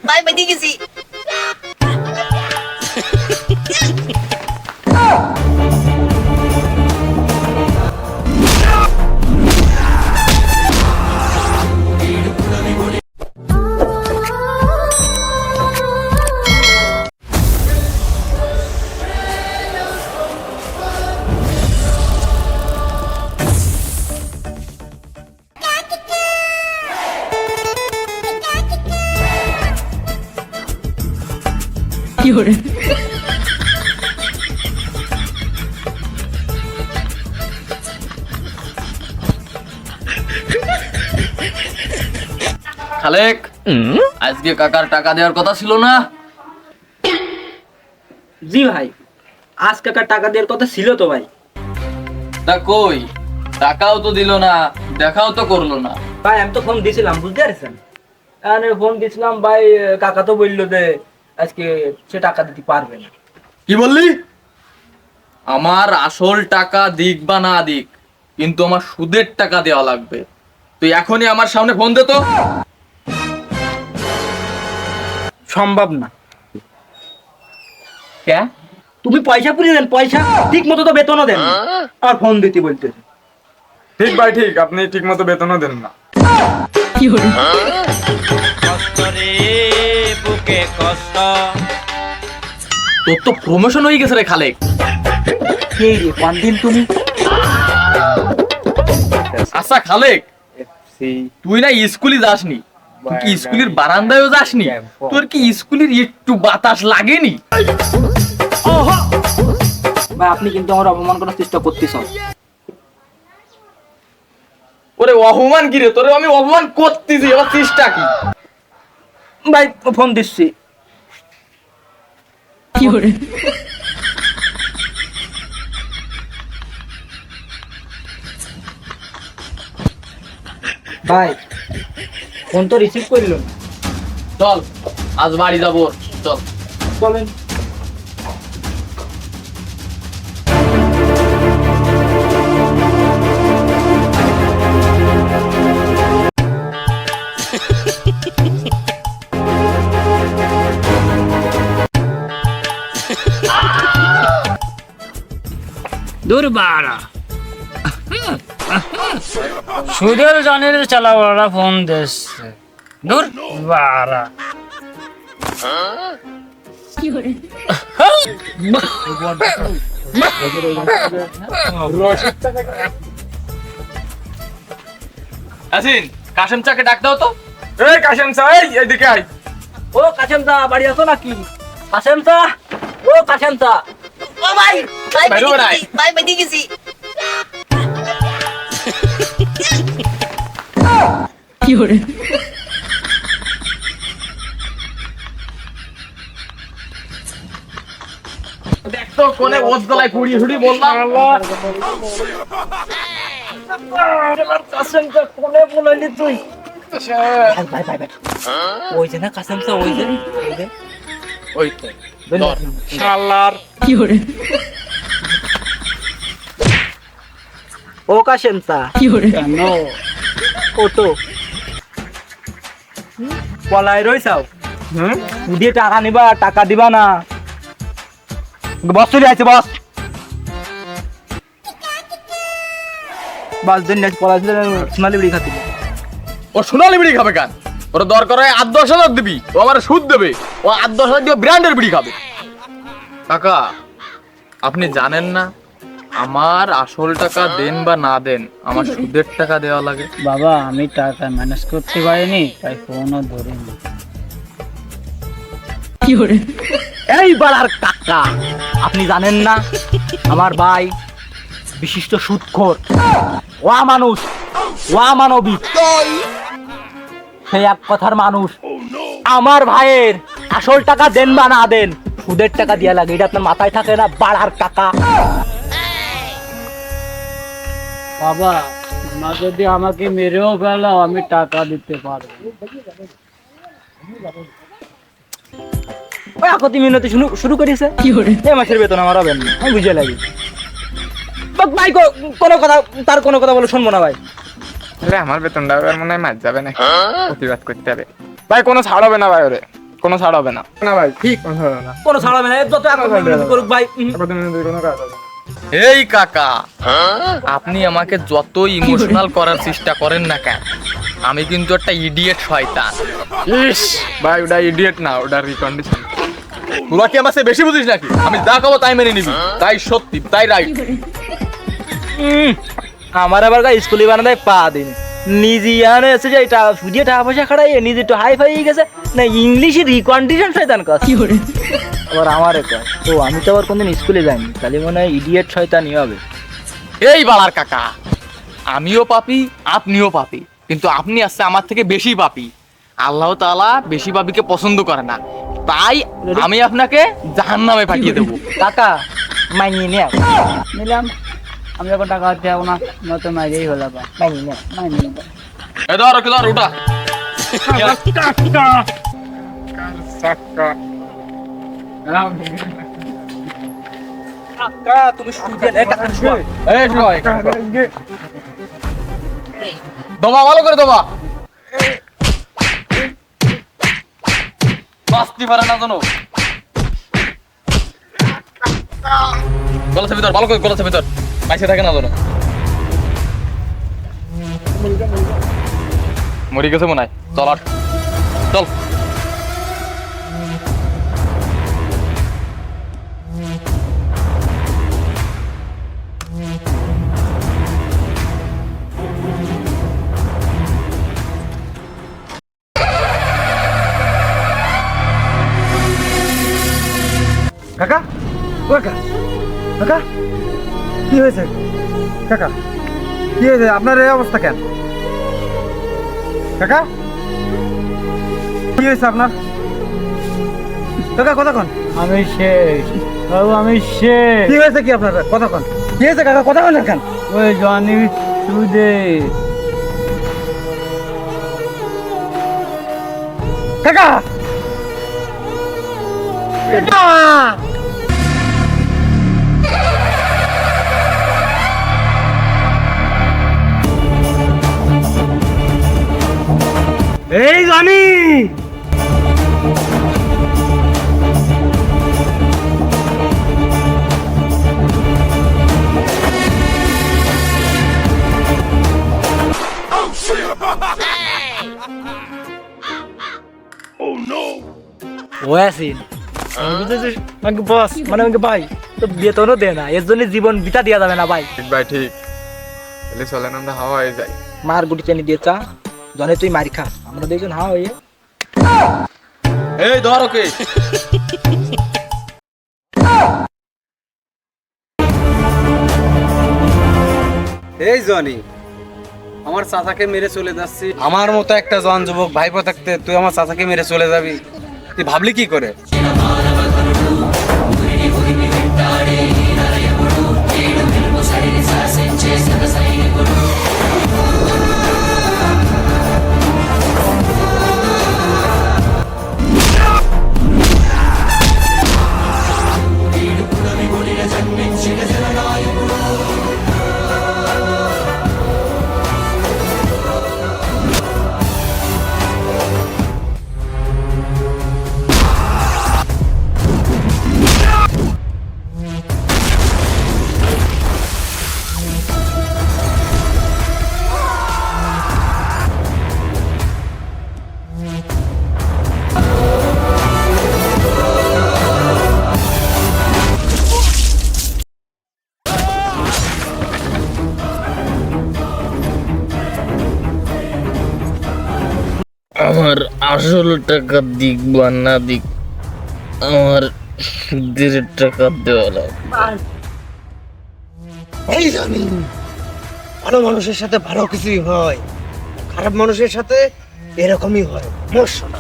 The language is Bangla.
ভাই বেঁধে গেছি। খালেক, আজকে কাকার টাকা দেওয়ার কথা ছিল না? জি ভাই, আজ কাকার টাকা দেওয়ার কথা ছিল তো ভাই। তা কই, টাকাও তো দিল না, দেখাও তো করলো না। ভাই আমি তো ফোন দিয়েছিলাম, বুঝতে পারছেন? ফোন দিয়েছিলাম ভাই, কাকা তো বললো যে আজকে সে টাকা দিতে পারবে না। কি বললি? আমার আসল টাকা দিক বা না দিক, কিন্তু আমার সুদের টাকা দেওয়া লাগবে। তুই এখনই আমার সামনে ফোন দে তো। সম্ভব না। কে? তুমি পয়সা পুরিয়ে দেন, পয়সা ঠিক মতো তো বেতনও দেন না। আর ফোন দিতে বলতে ঠিক ভাই ঠিক, আপনি ঠিক মতো বেতনও দেন না। তোর তো প্রমোশন হয়ে গেছে রে খালেক। এই রে কোন দিন তুমি আচ্ছা খালেক, তুই না স্কুলে যাসনি, তুই কি স্কুলের বারান্দায়ও যাসনি? তোর কি স্কুলের একটু বাতাস লাগেনি? ভাই আপনি কিন্তু আমার অপমান করার চেষ্টা করতেছেন। ওরে অপমান কি রে? তোরে আমি অপমান করতেছি, এবার চেষ্টা কি? ভাই ফোন দিচ্ছি। ভাই ফোন তো রিসিভ করল না। চল আজ বাড়ি যাবো, চল। বলেন। দুর্বারা সুদের জানের চালাওয়ালা ফোন দিচ্ছে। দুর্বারা আসিন, কাশেম চাকে ডাক দাও তো। এই কাশেম স্যার, এইদিকে আয়। ও কাশেম দা বাড়ি আছো নাকি? কাশেম দা, ও কাশেম দা। ও ভাই ভাই বেঁধে গেছি। দেখ তো কোনে ওজ গলায় কুড়ি হুড়ি বললাম। কাশেম দা কোনে বলাইলি তুই? ভাই ভাই ভাই ওই যে না কাশেম দা, ওই যে ওই তো শালার ও কাশেম দা কেন ও তো পলাই রইছাও। দিয়ে টাকা নিবা, টাকা দিবা না। বস চলে আছে, বস বাস দিন পলাই সোনালি বিড়ি খাতি। ও সোনালি বিড়ি খাবে কেন? ওর দরকার হয় ৮-১০ হাজার দিবি, ও আমার সুদ দেবে। ও ৮-১০ হাজার দিয়ে ব্র্যান্ডের বিড়ি খাবে। কাকা, আপনি জানেন না আমার আসল টাকা দেন বা না দেন, আমার সুদের টাকা দেওয়া লাগে। বাবা আমি টাকা ম্যানেজ করতে পারিনি, তাই ফোনও ধরিনি। এই বাড়ার কাকা, আপনি জানেন না আমার ভাই বিশিষ্ট সুদখোর, ওয়া মানুষ, ওয়া মানবিক, সেই এক কথার মানুষ। আমার ভাইয়ের আসল টাকা দেন বা না দেন, সুদের টাকা দিয়া লাগে। এটা আপনার মাথায় থাকে না বাড়ার কাকা? বাবা না যদি আমাকে মেরেও ফেলো, আমি টাকা দিতে পারবো। ওই আকতি মিনতি শুরু করেছে। এই মাসের বেতন আমার হবে না, আমি বুঝে লাগি। ভাই কোনো কথা, তার কোনো কথা বলে শুনবো না ভাই। তাহলে আমার বেতনটা এবার মনে হয় মার যাবে না, প্রতিবাদ করতে হবে। ভাই কোনো ছাড় হবে না ভাই, ওরে কোনো ছাড় হবে না। না ভাই ঠিক কোনো ছাড় হবে না, কোনো ছাড় হবে না, এর যত এখন করুক ভাই। প্রতিনিধি কোনো কাজ হবে না। এই কাকা, আপনি আমাকে যত ইমোশনাল করার চেষ্টা করেন না কেন, আমি কিন্তু একটা ইডিয়েট শয়তান। ইস ভাই ওটা ইডিয়েট না, ওটা রিকন্ডিশন। তোরা কি আমার চেয়ে বেশি বুঝিস নাকি? আমি যা খাবো তাই মেনে নিবি, তাই সত্যি, তাই রাইট। আমার আবার স্কুলে বানায় পা দিন নিজে আনে এসে যে এটা সুদিয়ে টাকা পয়সা খাড়াই নিজে একটু হাই ফাই গেছে না, ইংলিশে রিকন্ডিশন শয়তান কাজ আবার আমার একটা। তো আমি তো আবার কোনদিন স্কুলে যাইনি, তাহলে মনে হয় ইডিয়েট শয়তানই হবে। এই বালার কাকা, আমিও পাপী, আপনিও পাপী, কিন্তু আপনি আসছে আমার থেকে বেশি পাপী। আল্লাহ তাআলা বেশি পাপীকে পছন্দ করে না, তাই আমি আপনাকে জাহান্নামে পাঠিয়ে দেবো। কাকা মাইনিয়ে নে, নিলাম। আমি যখন টাকা দিতে যাবো না, নয়তো মাইরেই হলো বা মাইনিয়ে নে। মাইনি এ ধর ওটা কাকা তুমি সুদিয়ে নে, কাকা শুয়া। এই শোয়, দবা ভালো করে দবা, বাস্তি পারে না জানো। গলাছে ভিতর, ভালো করে গলাছে ভিতর, মাইসে থাকে না জানো। মরি গেছে মনে হয়, চল আট, চল। কাকা, কাকা, কাকা, কি হয়েছে? কাকা, কি হয়েছে? আপনার এই অবস্থা কেন? কাকা, কি হয়েছে আপনার? কাকা কতক্ষণ? আমি শেষ বাবু, আমি শেষ। কি হয়েছে কি আপনার? কতক্ষণ? কি হয়েছে কাকা? কতক্ষণ কেন? ওই জনি সুদে কাকা, এই জানি ও আসিন আমাকে বস, মানে আমাকে ভাই তো বেতনও দে না, এর জন্য জীবন বিতা দেওয়া যাবে না ভাই। ঠিক ভাই ঠিক, তাহলে চলেন আমরা হাওয়া হয়ে যাই। মার গুটি টেনে দিয়ে চা, জনে তুই মারি খা, আমরা দেখুন হা হয়ে। এই ধর ওকে। এই জনি, আমার চাচাকে মেরে চলে যাচ্ছি। আমার মতো একটা জন যুবক ভাইপো থাকতে তুই আমার চাচাকে মেরে চলে যাবি, তুই ভাবলি কি করে? আমার আসল টাকা দিক বা না দিক, আমার সুদের টাকা দেওয়া লাগবে। এই জানি, ভালো মানুষের সাথে ভালো কিছুই হয়, খারাপ মানুষের সাথে এরকমই হয়। মোর শোনা